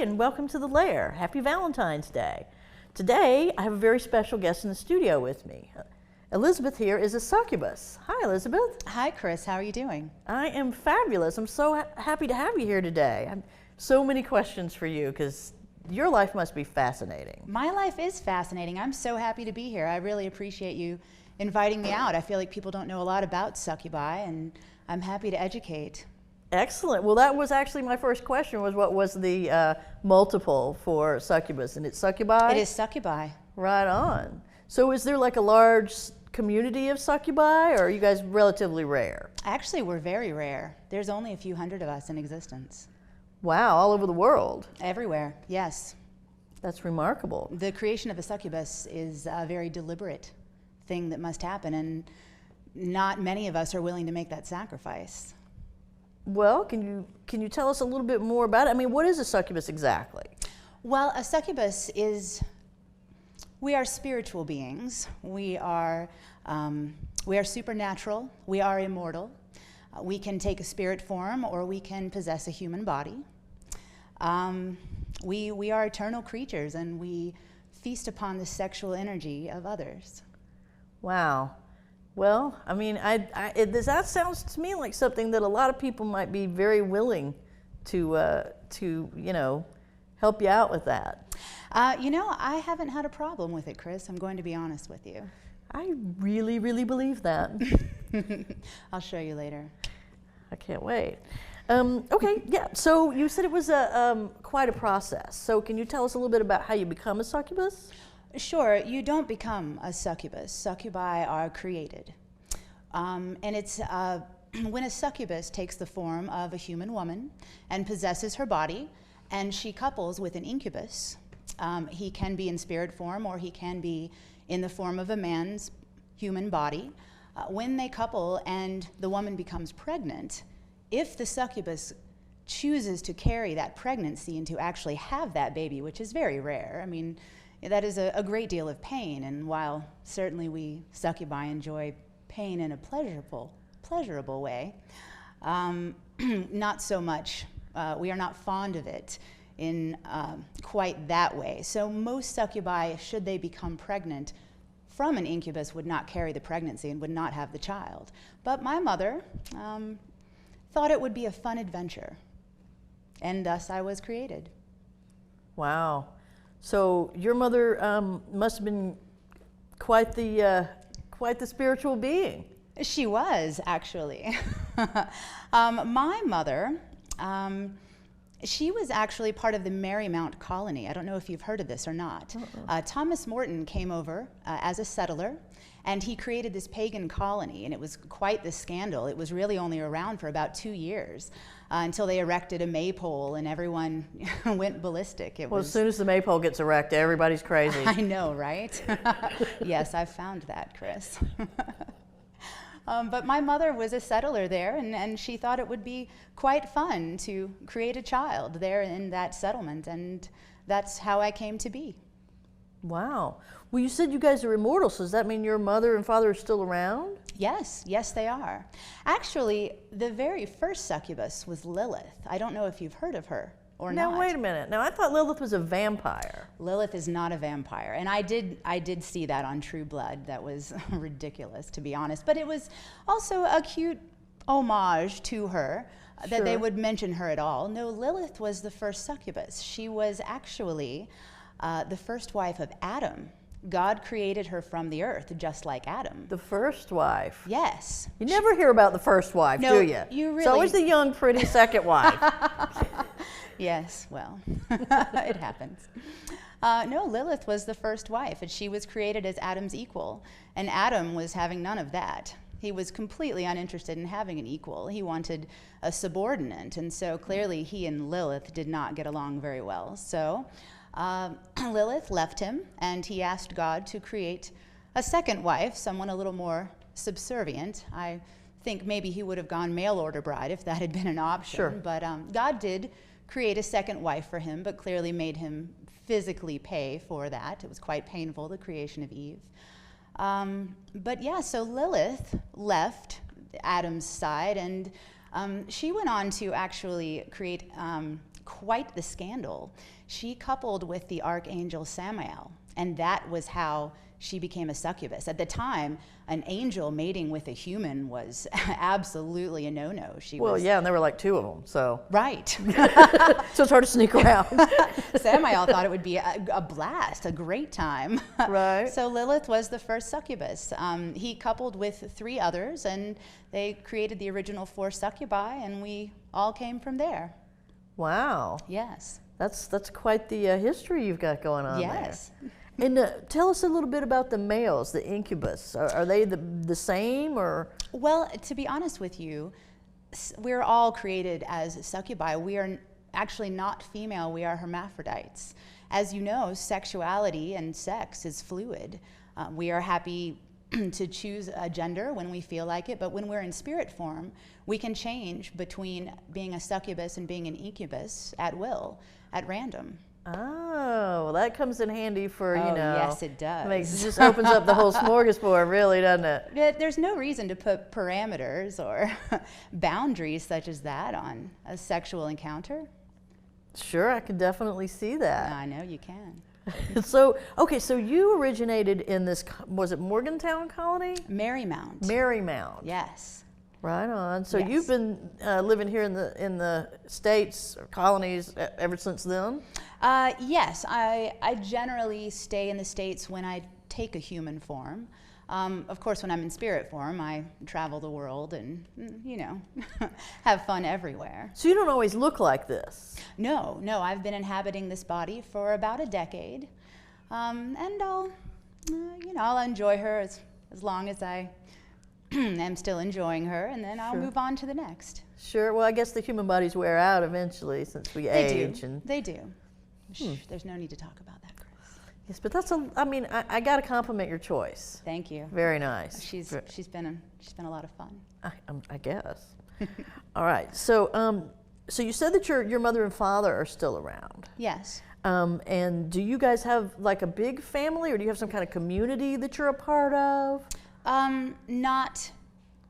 everybody, and welcome to the Lair. Happy Valentine's Day. Today, I have a very special guest in the studio with me. Elizabeth here is a succubus. Hi, Elizabeth. Hi, Chris. How are you doing? I am fabulous. I'm so happy to have you here today. I have so many questions for you because your life must be fascinating. My life is fascinating. I'm so happy to be here. I really appreciate you inviting me out. I feel like people don't know a lot about succubi, and I'm happy to educate. Excellent. Well, that was actually my first question, was what was the multiple for succubus? And it's succubi? It is succubi. Right on. So is there like a large community of succubi, or are you guys relatively rare? Actually, we're very rare. There's only a few hundred of us in existence. Wow, all over the world. Everywhere, yes. That's remarkable. The creation of a succubus is a very deliberate thing that must happen, and not many of us are willing to make that sacrifice. Well, can you tell us a little bit more about it? I mean, what is a succubus exactly? Well, a succubus is, we are spiritual beings. We are supernatural. We are immortal. We can take a spirit form, or we can possess a human body. We are eternal creatures, and we feast upon the sexual energy of others. Wow. Well, I mean, that sounds to me like something that a lot of people might be very willing to help you out with that. I haven't had a problem with it, Chris. I'm going to be honest with you. I really, really believe that. I'll show you later. I can't wait. Okay, yeah, so you said it was quite a process. So can you tell us a little bit about how you become a succubus? Sure, you don't become a succubus. Succubi are created. And it's when a succubus takes the form of a human woman and possesses her body, and she couples with an incubus. He can be in spirit form, or he can be in the form of a man's human body. When they couple and the woman becomes pregnant, if the succubus chooses to carry that pregnancy and to actually have that baby, which is very rare, I mean, that is a great deal of pain, and while certainly we succubi enjoy pain in a pleasurable way, not so much, we are not fond of it in quite that way. So most succubi, should they become pregnant from an incubus, would not carry the pregnancy and would not have the child. But my mother thought it would be a fun adventure, and thus I was created. Wow. So your mother must have been quite the spiritual being. She was, actually. My mother, she was actually part of the Marymount colony. I don't know if you've heard of this or not. Thomas Morton came over as a settler, and he created this pagan colony, and it was quite the scandal. It was really only around for about 2 years until they erected a maypole, and everyone went ballistic. Well, as soon as the maypole gets erected, everybody's crazy. I know, right? Yes, I've found that, Chris. But my mother was a settler there, and she thought it would be quite fun to create a child there in that settlement, and that's how I came to be. Wow. Well, you said you guys are immortal, so does that mean your mother and father are still around? Yes, yes they are. Actually, the very first succubus was Lilith. I don't know if you've heard of her or not. Now, wait a minute. Now, I thought Lilith was a vampire. Lilith is not a vampire, and I did see that on True Blood. That was ridiculous, to be honest. But it was also a cute homage to her, that they would mention her at all. No, Lilith was the first succubus. She was actually the first wife of Adam. God created her from the earth, just like Adam. The first wife? Yes. You never hear about the first wife, do you? You really... It's always the young, pretty second wife. Yes, well, it happens. No, Lilith was the first wife, and she was created as Adam's equal, and Adam was having none of that. He was completely uninterested in having an equal. He wanted a subordinate, and so clearly he and Lilith did not get along very well. So Lilith left him, and he asked God to create a second wife, someone a little more subservient. I think maybe he would have gone mail order bride if that had been an option. Sure. But God did create a second wife for him, but clearly made him physically pay for that. It was quite painful, the creation of Eve. But yeah, so Lilith left Adam's side, and she went on to actually create quite the scandal. She coupled with the archangel Samael, and that was how she became a succubus. At the time, an angel mating with a human was absolutely a no-no. Well, yeah, and there were like 2 of them, so. Right. So it's hard to sneak around. Samael thought it would be a blast, a great time. Right. So Lilith was the first succubus. He coupled with 3 others, and they created the original 4 succubi, and we all came from there. Wow. Yes. That's quite the history you've got going on there. Yes. And tell us a little bit about the males, the incubus. Are they the same, or? Well, to be honest with you, we're all created as succubi. We are actually not female, we are hermaphrodites. As you know, sexuality and sex is fluid. We are happy to choose a gender when we feel like it, but when we're in spirit form, we can change between being a succubus and being an incubus at will, at random. Oh, well, that comes in handy for, you Oh, know. yes, it does. It just opens up the whole smorgasbord, really, doesn't it? There's no reason to put parameters or boundaries such as that on a sexual encounter. Sure, I can definitely see that. I know you can. So, okay, so you originated in this, was it Morgantown colony? Marymount. Marymount. Yes. Right on. So Yes. you've been living here in the States or colonies ever since then? Yes, I generally stay in the States when I take a human form. Of course, when I'm in spirit form, I travel the world and, you know, have fun everywhere. So you don't always look like this? No, I've been inhabiting this body for about a decade. And I'll, you know, I'll enjoy her as long as I am still enjoying her, and then I'll move on to the next. Sure. Well, I guess the human bodies wear out eventually since we age. They do. Shh, there's no need to talk about that, Chris. Yes, but that's I mean, I got to compliment your choice. Thank you. Very nice. She's been a lot of fun. I guess. All right. So so you said that your mother and father are still around. Yes. And do you guys have like a big family, or do you have some kind of community that you're a part of? Not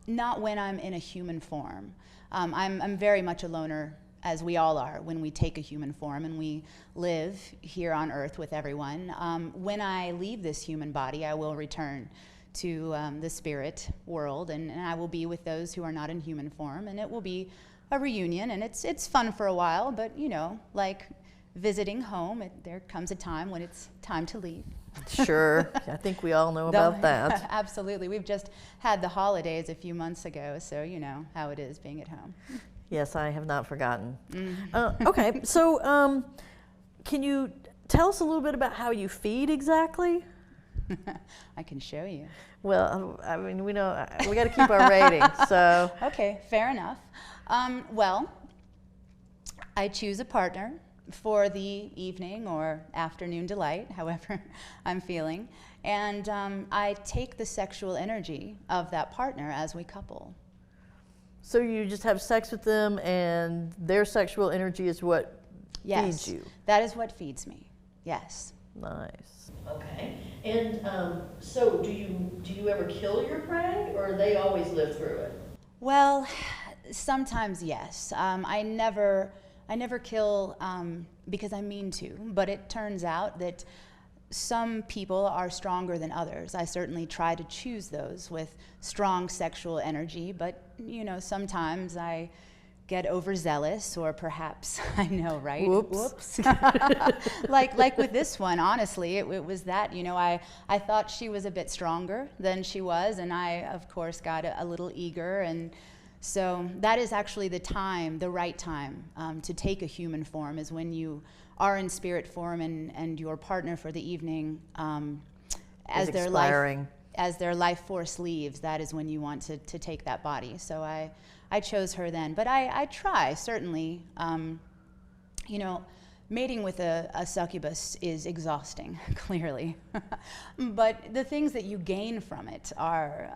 when I'm in a human form. I'm very much a loner, as we all are when we take a human form and we live here on earth with everyone. When I leave this human body, I will return to the spirit world, and I will be with those who are not in human form, and it will be a reunion, and it's fun for a while, but you know, like visiting home, there comes a time when it's time to leave. Sure. I think we all know about that. Absolutely. We've just had the holidays a few months ago, so you know how it is being at home. Yes, I have not forgotten. Okay, so can you tell us a little bit about how you feed exactly? I can show you. Well, I mean, we know we got to keep our rating, so. Okay, fair enough. Well, I choose a partner for the evening or afternoon delight, however I'm feeling, and I take the sexual energy of that partner as we couple. So you just have sex with them, and their sexual energy is what feeds you? That is what feeds me, yes. Nice. Okay, and so do you ever kill your prey, or they always live through it? Well, sometimes yes. I never kill because I mean to, but it turns out that some people are stronger than others. I certainly try to choose those with strong sexual energy, but you know, sometimes I get overzealous, or perhaps, I know, right? Whoops. like with this one, honestly, it was that, you know, I thought she was a bit stronger than she was, and I, of course, got a little eager, and so that is actually the right time to take a human form, is when you are in spirit form and your partner for the evening, as their life force leaves, that is when you want to take that body. So I chose her then, but I try, certainly, you know, mating with a succubus is exhausting, clearly. But the things that you gain from it are,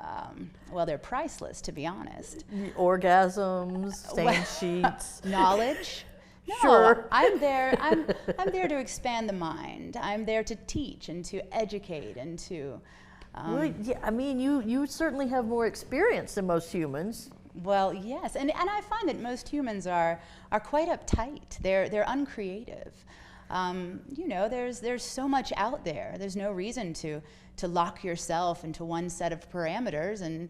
well, they're priceless, to be honest. Orgasms, stained sheets. Knowledge. No, Sure. I'm there to expand the mind. I'm there to teach and to educate and to... Well, yeah, I mean, you certainly have more experience than most humans. Well, yes, and I find that most humans are quite uptight. They're uncreative. You know, there's so much out there. There's no reason to lock yourself into one set of parameters and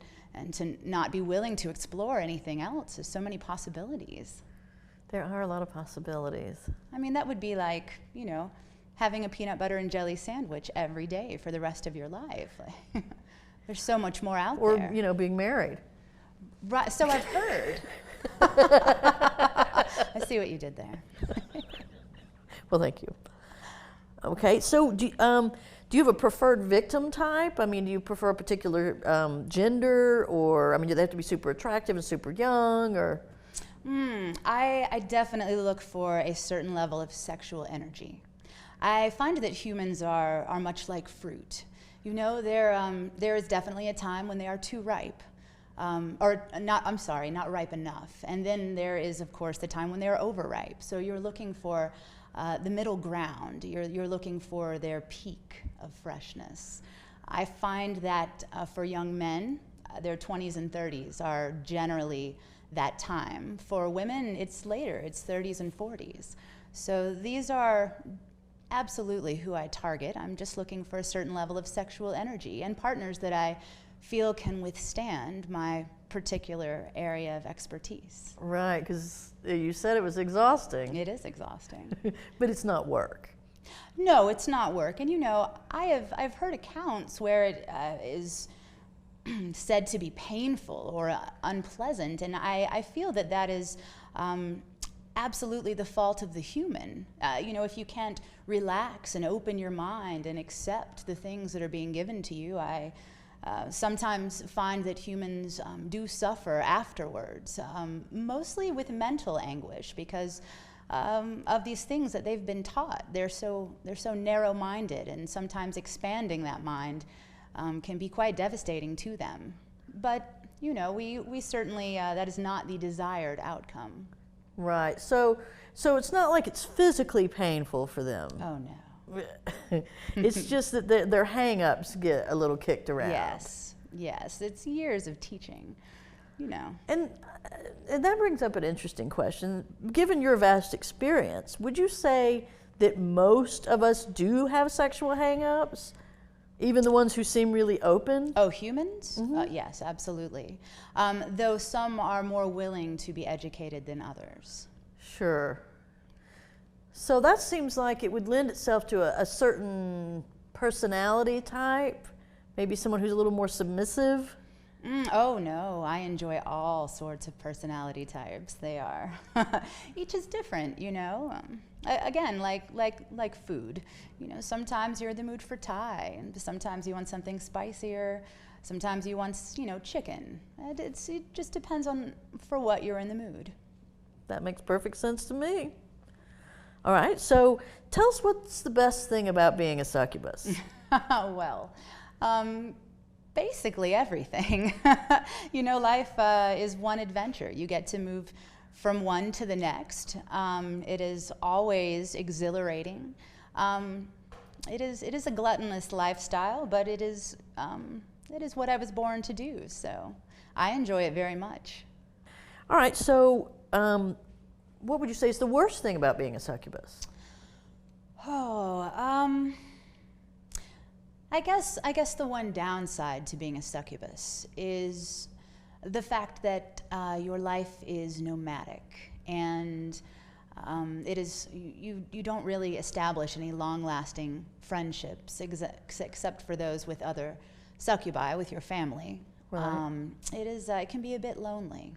to not be willing to explore anything else. There's so many possibilities. There are a lot of possibilities. I mean, that would be like, you know, having a peanut butter and jelly sandwich every day for the rest of your life. There's so much more out there. Or, you know, being married. Right, so I've heard. I see what you did there. Well, thank you. Okay, so do you have a preferred victim type? I mean, do you prefer a particular gender, or, I mean, do they have to be super attractive and super young, or? I definitely look for a certain level of sexual energy. I find that humans are much like fruit. You know, there is definitely a time when they are too ripe. Not ripe enough. And then there is, of course, the time when they're overripe. So you're looking for the middle ground. You're looking for their peak of freshness. I find that for young men, their 20s and 30s are generally that time. For women, it's later. It's 30s and 40s. So these are absolutely who I target. I'm just looking for a certain level of sexual energy and partners that I feel can withstand my particular area of expertise. Right, because you said it was exhausting. It is exhausting. But it's not work. No, it's not work. And you know, I've heard accounts where it is said to be painful or unpleasant, and I feel that that is absolutely the fault of the human. You know, if you can't relax and open your mind and accept the things that are being given to you, I sometimes find that humans do suffer afterwards, mostly with mental anguish because of these things that they've been taught. They're so narrow-minded, and sometimes expanding that mind can be quite devastating to them. But you know, we certainly that is not the desired outcome. Right. So it's not like it's physically painful for them. Oh no. It's just that their hang-ups get a little kicked around. Yes, it's years of teaching, you know. And that brings up an interesting question. Given your vast experience, would you say that most of us do have sexual hang-ups, even the ones who seem really open? Oh, humans? Yes, absolutely. Though some are more willing to be educated than others. Sure. So that seems like it would lend itself to a certain personality type, maybe someone who's a little more submissive. Oh no, I enjoy all sorts of personality types. They are, each is different, you know. Again, like food, you know, sometimes you're in the mood for Thai, and sometimes you want something spicier, sometimes you want, you know, chicken. It just depends on for what you're in the mood. That makes perfect sense to me. All right, so tell us what's the best thing about being a succubus? Well, basically everything. You know, life is one adventure. You get to move from one to the next. It is always exhilarating. It is a gluttonous lifestyle, but it is what I was born to do. So I enjoy it very much. All right, so what would you say is the worst thing about being a succubus? Oh, I guess the one downside to being a succubus is the fact that your life is nomadic, and it is you don't really establish any long-lasting friendships except for those with other succubi, with your family. Right. It can be a bit lonely.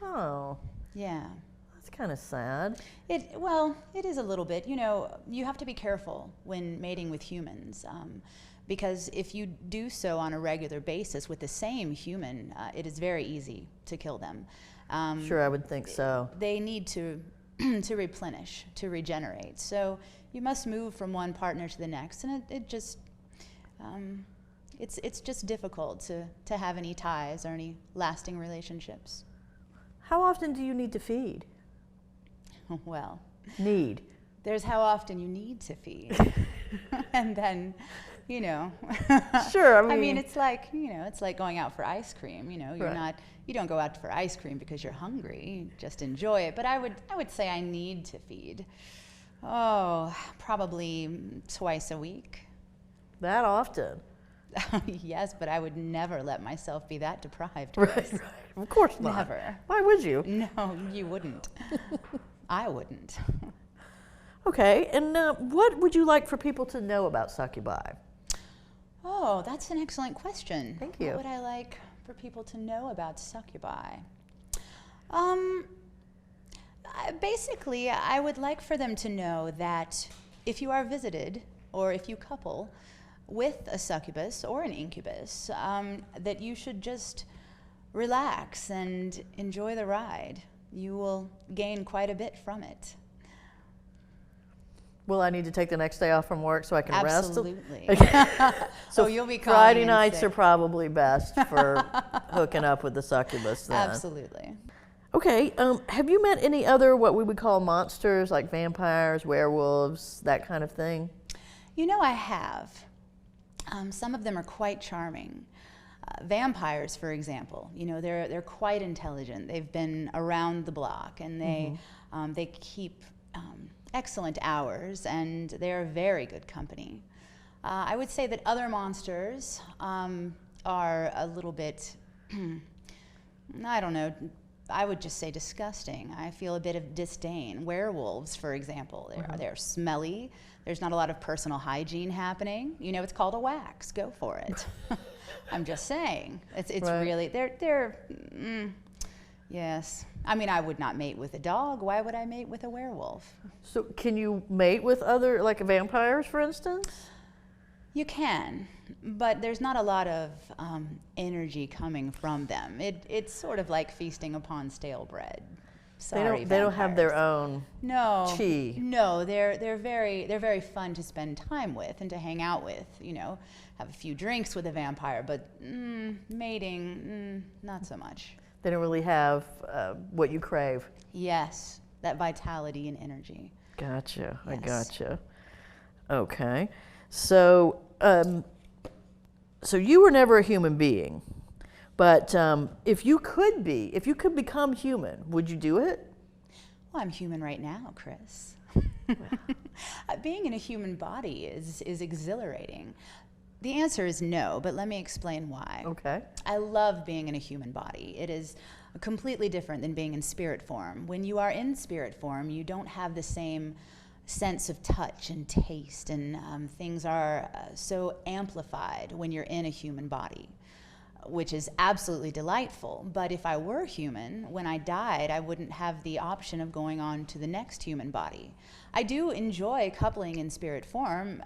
Oh. Yeah. That's kind of sad. Well, it is a little bit. You know, you have to be careful when mating with humans, because if you do so on a regular basis with the same human, it is very easy to kill them. Sure, I would think so. They need to replenish, to regenerate. So you must move from one partner to the next, and it's just difficult to have any ties or any lasting relationships. How often do you need to feed? Well, Need. There's how often you need to feed. And then, you know. Sure, I mean, it's like, you know, it's like going out for ice cream. You know, you don't go out for ice cream because you're hungry. You just enjoy it. But I would say I need to feed. Oh, probably twice a week. That often? Yes, but I would never let myself be that deprived. Right. Of course not. Never. Why would you? No, you wouldn't. I wouldn't. Okay, and what would you like for people to know about succubi? Oh, that's an excellent question. Thank you. What would I like for people to know about succubi? Basically, I would like for them to know that if you are visited or if you couple with a succubus or an incubus, that you should just relax and enjoy the ride. You will gain quite a bit from it. Will I need to take the next day off from work so I can rest? Absolutely. So you'll be Friday nights are probably best for hooking up with the succubus then. Absolutely. Okay, have you met any other what we would call monsters, like vampires, werewolves, that kind of thing? You know, I have. Some of them are quite charming. Vampires, for example, you know, they're quite intelligent. They've been around the block, and they keep excellent hours, and they're very good company. I would say that other monsters are a little bit, I don't know, I would just say disgusting. I feel a bit of disdain. Werewolves, for example, they're smelly. There's not a lot of personal hygiene happening. You know, it's called a wax. Go for it. I'm just saying. It's right. Really, yes. I mean, I would not mate with a dog. Why would I mate with a werewolf? So can you mate with other, like vampires, for instance? You can, but there's not a lot of energy coming from them. It's sort of like feasting upon stale bread. Sorry, they don't have their own chi. No, they're very fun to spend time with and to hang out with. You know, have a few drinks with a vampire, but mating, not so much. They don't really have what you crave. Yes, that vitality and energy. Gotcha. Yes. I gotcha. Okay, so so you were never a human being. But if you could become human, would you do it? Well, I'm human right now, Chris. Being in a human body is exhilarating. The answer is no, but let me explain why. Okay. I love being in a human body. It is completely different than being in spirit form. When you are in spirit form, you don't have the same sense of touch and taste, and things are so amplified when you're in a human body, which is absolutely delightful. But if I were human, when I died, I wouldn't have the option of going on to the next human body. I do enjoy coupling in spirit form,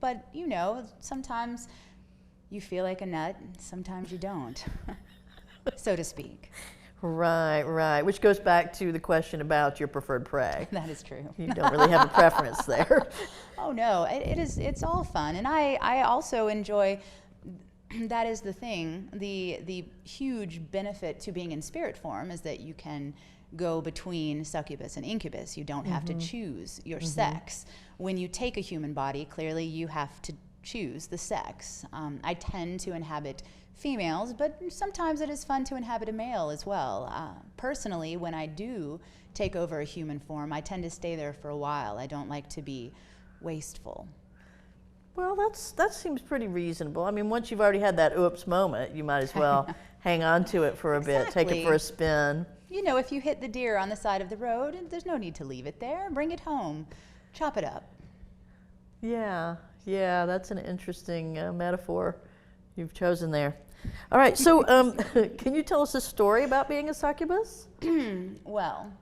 but you know, sometimes you feel like a nut, sometimes you don't, so to speak. Right, right. Which goes back to the question about your preferred prey. That is true. You don't really have a preference there. Oh no, it's all fun, and I also enjoy. That is the thing. The huge benefit to being in spirit form is that you can go between succubus and incubus. You don't have to choose your sex. When you take a human body, clearly you have to choose the sex. I tend to inhabit females, but sometimes it is fun to inhabit a male as well. Personally, when I do take over a human form, I tend to stay there for a while. I don't like to be wasteful. Well, that seems pretty reasonable. I mean, once you've already had that oops moment, you might as well hang on to it for a bit, take it for a spin. You know, if you hit the deer on the side of the road, there's no need to leave it there. Bring it home. Chop it up. Yeah, that's an interesting metaphor you've chosen there. All right, so can you tell us a story about being a succubus? Well,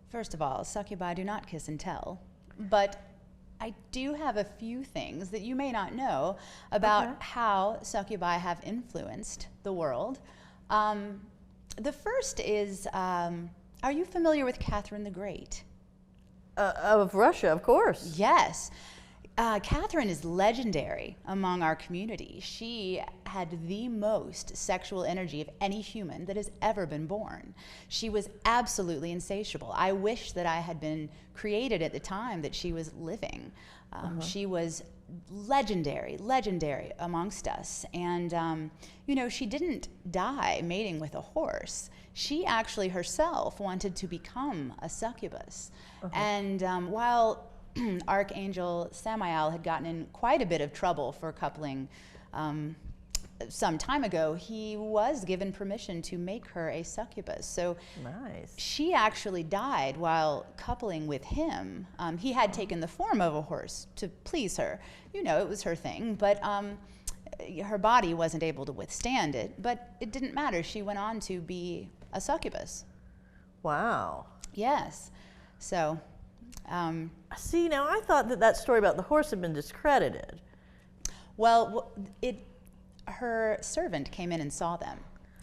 first of all, succubi do not kiss and tell, but I do have a few things that you may not know about how succubi have influenced the world. The first is, are you familiar with Catherine the Great? Of Russia, of course. Yes. Catherine is legendary among our community. She had the most sexual energy of any human that has ever been born. She was absolutely insatiable. I wish that I had been created at the time that she was living. She was legendary amongst us. And, you know, she didn't die mating with a horse. She actually herself wanted to become a succubus. And while Archangel Samael had gotten in quite a bit of trouble for coupling some time ago, he was given permission to make her a succubus. So nice. She actually died while coupling with him. He had taken the form of a horse to please her. You know, it was her thing, but her body wasn't able to withstand it. But it didn't matter. She went on to be a succubus. Wow. Yes. So... see, now I thought that story about the horse had been discredited. Well, her servant came in and saw them,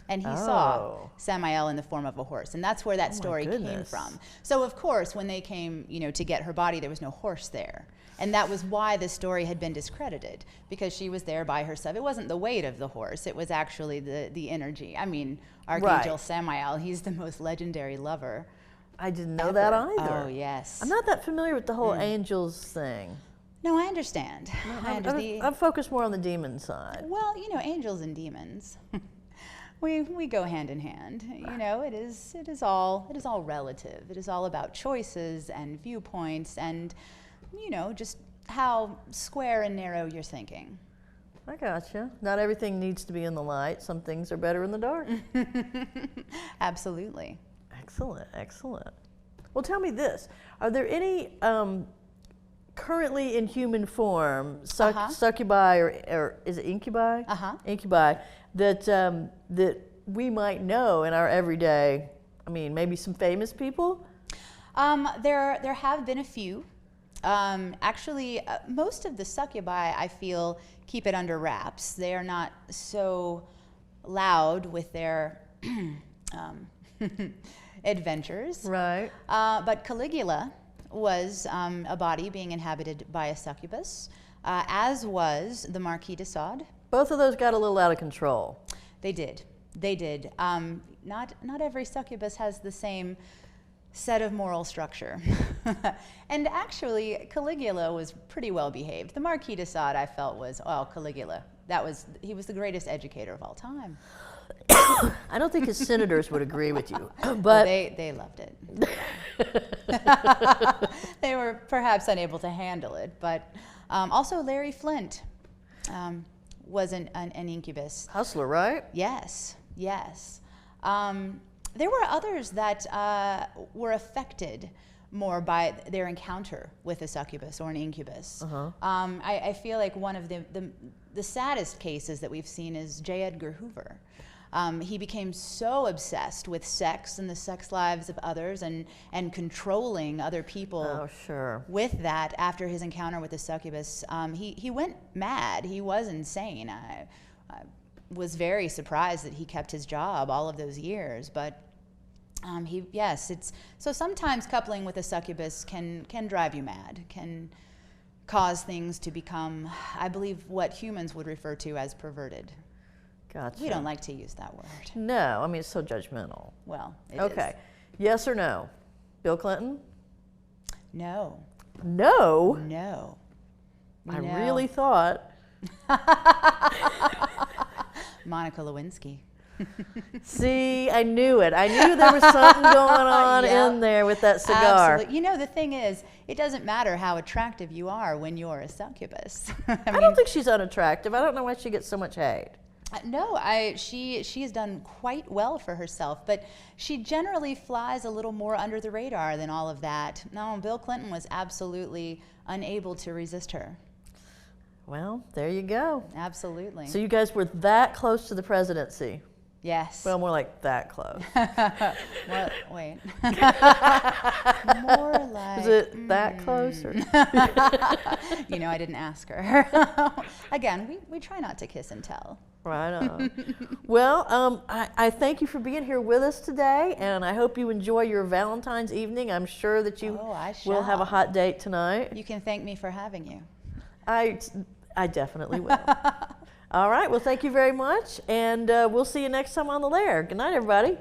and he saw Samael in the form of a horse, and that's where that story came from. So, of course, when they came, you know, to get her body, there was no horse there, and that was why the story had been discredited, because she was there by herself. It wasn't the weight of the horse; it was actually the energy. I mean, Archangel Samael, he's the most legendary lover. I didn't know that either. Oh, yes. I'm not that familiar with the whole angels thing. No, I understand. I'm focused more on the demon side. Well, you know, angels and demons, we go hand in hand. You know, it is all relative. It is all about choices and viewpoints, and you know, just how square and narrow you're thinking. I gotcha. Not everything needs to be in the light. Some things are better in the dark. Absolutely. Excellent, excellent. Well, tell me this. Are there any currently in human form succubi or is it incubi? Incubi that we might know in our everyday, I mean, maybe some famous people? There have been a few. Actually, most of the succubi, I feel, keep it under wraps. They are not so loud with their adventures. Right. But Caligula was a body being inhabited by a succubus, as was the Marquis de Sade. Both of those got a little out of control. They did. They did. Not every succubus has the same set of moral structure. And actually, Caligula was pretty well behaved. The Marquis de Sade, I felt, was, Caligula. He was the greatest educator of all time. I don't think his senators would agree with you, but they loved it. They were perhaps unable to handle it, but also Larry Flint was an incubus. Hustler, right? Yes, yes. There were others that were affected more by their encounter with a succubus or an incubus. I feel like one of the saddest cases that we've seen is J. Edgar Hoover. He became so obsessed with sex and the sex lives of others and controlling other people with that after his encounter with the succubus. He went mad. He was insane. I was very surprised that he kept his job all of those years, but so sometimes coupling with a succubus can drive you mad, can cause things to become, I believe, what humans would refer to as perverted. Gotcha. We don't like to use that word. No, I mean, it's so judgmental. Well, it is. Okay. Yes or no? Bill Clinton? No. No? No. I really thought. Monica Lewinsky. See, I knew it. I knew there was something going on in there with that cigar. Absolutely. You know, the thing is, it doesn't matter how attractive you are when you're a succubus. I don't think she's unattractive. I don't know why she gets so much hate. No, she has done quite well for herself, but she generally flies a little more under the radar than all of that. No, Bill Clinton was absolutely unable to resist her. Well, there you go. Absolutely. So you guys were that close to the presidency. Yes. Well, more like that close. Well, wait. More like... Is it that close? Or? You know, I didn't ask her. Again, we try not to kiss and tell. Right on. Well, I thank you for being here with us today, and I hope you enjoy your Valentine's evening. I'm sure that you will have a hot date tonight. You can thank me for having you. I definitely will. All right. Well, thank you very much, and we'll see you next time on the Lair. Good night, everybody.